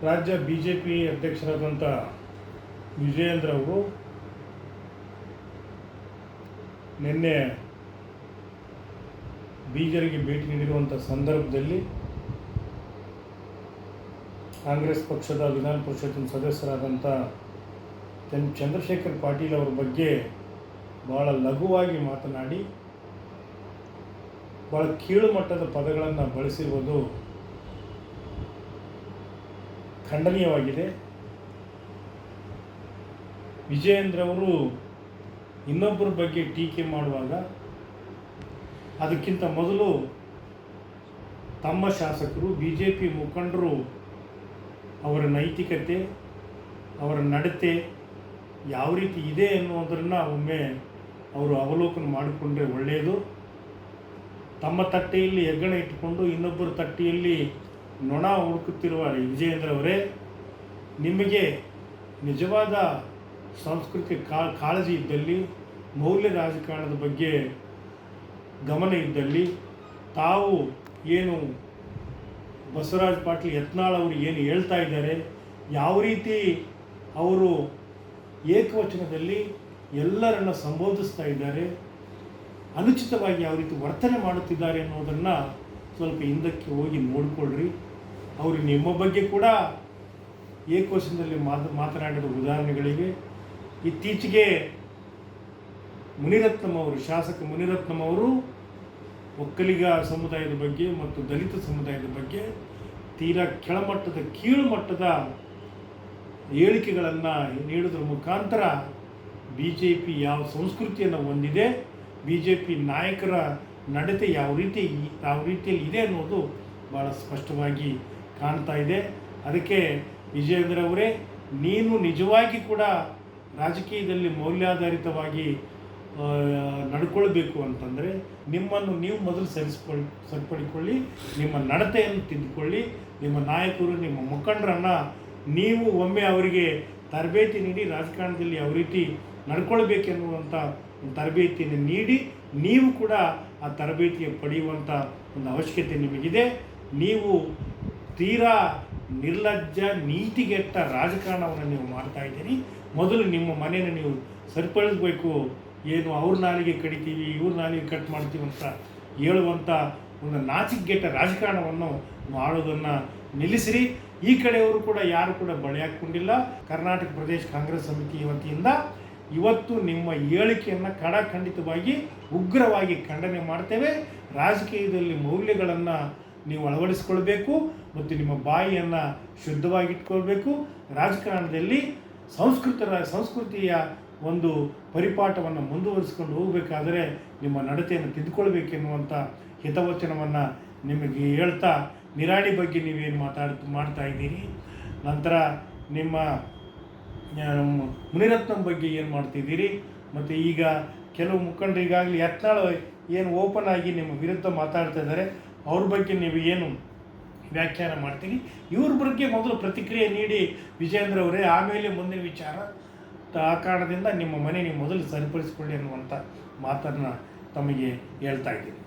ರಾಜ್ಯ BJP ಅಧ್ಯಕ್ಷರಾದಂಥ ವಿಜಯೇಂದ್ರ ಅವರು ನಿನ್ನೆ ಬೀದರ್ಗೆ ಭೇಟಿ ನೀಡಿರುವಂಥ ಸಂದರ್ಭದಲ್ಲಿ ಕಾಂಗ್ರೆಸ್ ಪಕ್ಷದ ವಿಧಾನ ಪರಿಷತ್ತಿನ ಸದಸ್ಯರಾದಂಥ ಚಂದ್ರಶೇಖರ್ ಪಾಟೀಲ್ ಅವರ ಬಗ್ಗೆ ಭಾಳ ಲಘುವಾಗಿ ಮಾತನಾಡಿ ಭಾಳ ಕೀಳು ಮಟ್ಟದ ಪದಗಳನ್ನು ಬಳಸಿರುವುದು ಖಂಡನೀಯವಾಗಿದೆ. ವಿಜಯೇಂದ್ರ ಅವರು ಇನ್ನೊಬ್ಬರ ಬಗ್ಗೆ ಟೀಕೆ ಮಾಡುವಾಗ ಅದಕ್ಕಿಂತ ಮೊದಲು ತಮ್ಮ ಶಾಸಕರು BJP ಮುಖಂಡರು ಅವರ ನೈತಿಕತೆ, ಅವರ ನಡತೆ ಯಾವ ರೀತಿ ಇದೆ ಎನ್ನುವುದನ್ನು ಒಮ್ಮೆ ಅವರು ಅವಲೋಕನ ಮಾಡಿಕೊಂಡ್ರೆ ಒಳ್ಳೆಯದು. ತಮ್ಮ ತಟ್ಟೆಯಲ್ಲಿ ಹೆಗ್ಗಣ ಇಟ್ಟುಕೊಂಡು ಇನ್ನೊಬ್ಬರ ತಟ್ಟೆಯಲ್ಲಿ ನೊಣ ಹುಡುಕುತ್ತಿರುವ ವಿಜಯೇಂದ್ರ ಅವರೇ, ನಿಮಗೆ ನಿಜವಾದ ಸಾಂಸ್ಕೃತಿಕ ಕಾಳಜಿ ಇದ್ದಲ್ಲಿ, ಮೌಲ್ಯ ರಾಜಕಾರಣದ ಬಗ್ಗೆ ಗಮನ ಇದ್ದಲ್ಲಿ, ತಾವು ಏನು ಬಸವರಾಜ ಪಾಟೀಲ್ ಯತ್ನಾಳ್ ಅವರು ಏನು ಹೇಳ್ತಾ ಇದ್ದಾರೆ, ಯಾವ ರೀತಿ ಅವರು ಏಕವಚನದಲ್ಲಿ ಎಲ್ಲರನ್ನು ಸಂಬೋಧಿಸ್ತಾ ಇದ್ದಾರೆ, ಅನುಚಿತವಾಗಿ ಯಾವ ರೀತಿ ವರ್ತನೆ ಮಾಡುತ್ತಿದ್ದಾರೆ ಅನ್ನೋದನ್ನು ಸ್ವಲ್ಪ ಹಿಂದಕ್ಕೆ ಹೋಗಿ ನೋಡಿಕೊಳ್ಳ್ರಿ. ಅವರು ನಿಮ್ಮ ಬಗ್ಗೆ ಕೂಡ ಏಕವಚನದಲ್ಲಿ ಮಾತನಾಡಿದ ಉದಾಹರಣೆಗಳಿವೆ. ಇತ್ತೀಚೆಗೆ ಮುನಿರತ್ನಂ ಅವರು, ಶಾಸಕ ಮುನಿರತ್ನಂ ಅವರು ಒಕ್ಕಲಿಗ ಸಮುದಾಯದ ಬಗ್ಗೆ ಮತ್ತು ದಲಿತ ಸಮುದಾಯದ ಬಗ್ಗೆ ತೀರಾ ಕೆಳಮಟ್ಟದ ಕೀಳು ಮಟ್ಟದ ಹೇಳಿಕೆಗಳನ್ನು ನೀಡೋದ್ರ ಮುಖಾಂತರ BJP ಯಾವ ಸಂಸ್ಕೃತಿಯನ್ನು ಹೊಂದಿದೆ, BJP ನಾಯಕರ ನಡತೆ ಯಾವ ರೀತಿಯಲ್ಲಿ ಇದೆ ಅನ್ನೋದು ಭಾಳ ಸ್ಪಷ್ಟವಾಗಿ ಕಾಣ್ತಾ ಇದೆ. ಅದಕ್ಕೆ ವಿಜಯೇಂದ್ರ ಅವರೇ, ನೀನು ನಿಜವಾಗಿ ಕೂಡ ರಾಜಕೀಯದಲ್ಲಿ ಮೌಲ್ಯಾಧಾರಿತವಾಗಿ ನಡ್ಕೊಳ್ಬೇಕು ಅಂತಂದರೆ ನಿಮ್ಮನ್ನು ನೀವು ಮೊದಲು ಸರಿಪಡಿಕೊಳ್ಳಿ, ನಿಮ್ಮ ನಡತೆಯನ್ನು ತಿದ್ದುಕೊಳ್ಳಿ. ನಿಮ್ಮ ನಾಯಕರು, ನಿಮ್ಮ ಮುಖಂಡರನ್ನು ನೀವು ಒಮ್ಮೆ ಅವರಿಗೆ ತರಬೇತಿ ನೀಡಿ ರಾಜಕಾರಣದಲ್ಲಿ ಯಾವ ರೀತಿ ನಡ್ಕೊಳ್ಬೇಕೆನ್ನುವಂಥ ಒಂದು ತರಬೇತಿಯನ್ನು ನೀಡಿ ನೀವು ಕೂಡ ಆ ತರಬೇತಿಯ ಪಡೆಯುವಂಥ ಒಂದು ಅವಶ್ಯಕತೆ ನಿಮಗಿದೆ. ನೀವು ತೀರಾ ನಿರ್ಲಜ್ಜ, ನೀತಿಗೆಟ್ಟ ರಾಜಕಾರಣವನ್ನು ನೀವು ಮಾಡ್ತಾಯಿದ್ದೀರಿ. ಮೊದಲು ನಿಮ್ಮ ಮನೆಯನ್ನು ನೀವು ಸರಿಪಡಿಸಬೇಕು. ಏನು ಅವ್ರ ನಾಲಿಗೆ ಕಡಿತೀವಿ, ಇವ್ರ ನಾಲಿಗೆ ಕಟ್ ಮಾಡ್ತೀವಿ ಅಂತ ಹೇಳುವಂಥ ಒಂದು ನಾಚಿಕೆಗೆಟ್ಟ ರಾಜಕಾರಣವನ್ನು ಮಾಡೋದನ್ನು ನಿಲ್ಲಿಸಿರಿ. ಈ ಕಡೆಯವರು ಕೂಡ ಯಾರು ಕೂಡ ಬಳೆ ಹಾಕ್ಕೊಂಡಿಲ್ಲ. ಕರ್ನಾಟಕ ಪ್ರದೇಶ ಕಾಂಗ್ರೆಸ್ ಸಮಿತಿ ವತಿಯಿಂದ ಇವತ್ತು ನಿಮ್ಮ ಹೇಳಿಕೆಯನ್ನು ಖಂಡಿತವಾಗಿ ಉಗ್ರವಾಗಿ ಖಂಡನೆ ಮಾಡ್ತೇವೆ. ರಾಜಕೀಯದಲ್ಲಿ ಮೌಲ್ಯಗಳನ್ನು ನೀವು ಅಳವಡಿಸ್ಕೊಳ್ಬೇಕು ಮತ್ತು ನಿಮ್ಮ ಬಾಯಿಯನ್ನು ಶುದ್ಧವಾಗಿಟ್ಕೊಳ್ಬೇಕು. ರಾಜಕಾರಣದಲ್ಲಿ ಸಂಸ್ಕೃತಿಯ ಒಂದು ಪರಿಪಾಠವನ್ನು ಮುಂದುವರಿಸಿಕೊಂಡು ಹೋಗಬೇಕಾದರೆ ನಿಮ್ಮ ನಡತೆಯನ್ನು ತಿದ್ದುಕೊಳ್ಬೇಕೆನ್ನುವಂಥ ಹಿತವಚನವನ್ನು ನಿಮಗೆ ಹೇಳ್ತಾ, ನಿರಾಣಿ ಬಗ್ಗೆ ನೀವೇನು ಮಾಡ್ತಾ ಇದ್ದೀರಿ, ನಂತರ ನಿಮ್ಮ ಮುನಿರತ್ನಂ ಬಗ್ಗೆ ಏನು ಮಾಡ್ತಿದ್ದೀರಿ, ಮತ್ತು ಈಗ ಕೆಲವು ಮುಖಂಡರು ಈಗಾಗಲೇ ಯತ್ನಾಳ್ ಏನು ಓಪನ್ ಆಗಿ ನಿಮ್ಮ ವಿರುದ್ಧ ಮಾತಾಡ್ತಾ ಇದ್ದಾರೆ, ಅವ್ರ ಬಗ್ಗೆ ನೀವು ಏನು ವ್ಯಾಖ್ಯಾನ ಮಾಡ್ತೀರಿ, ಇವ್ರ ಬಗ್ಗೆ ಮೊದಲು ಪ್ರತಿಕ್ರಿಯೆ ನೀಡಿ ವಿಜಯೇಂದ್ರ ಅವರೇ, ಆಮೇಲೆ ಮುಂದಿನ ವಿಚಾರ. ಆ ಕಾರಣದಿಂದ ನಿಮ್ಮ ಮನೆ ನೀವು ಮೊದಲು ಸರಿಪಡಿಸಿಕೊಳ್ಳಿ ಅನ್ನುವಂಥ ಮಾತನ್ನು ತಮಗೆ ಹೇಳ್ತಾ ಇದ್ದೀನಿ.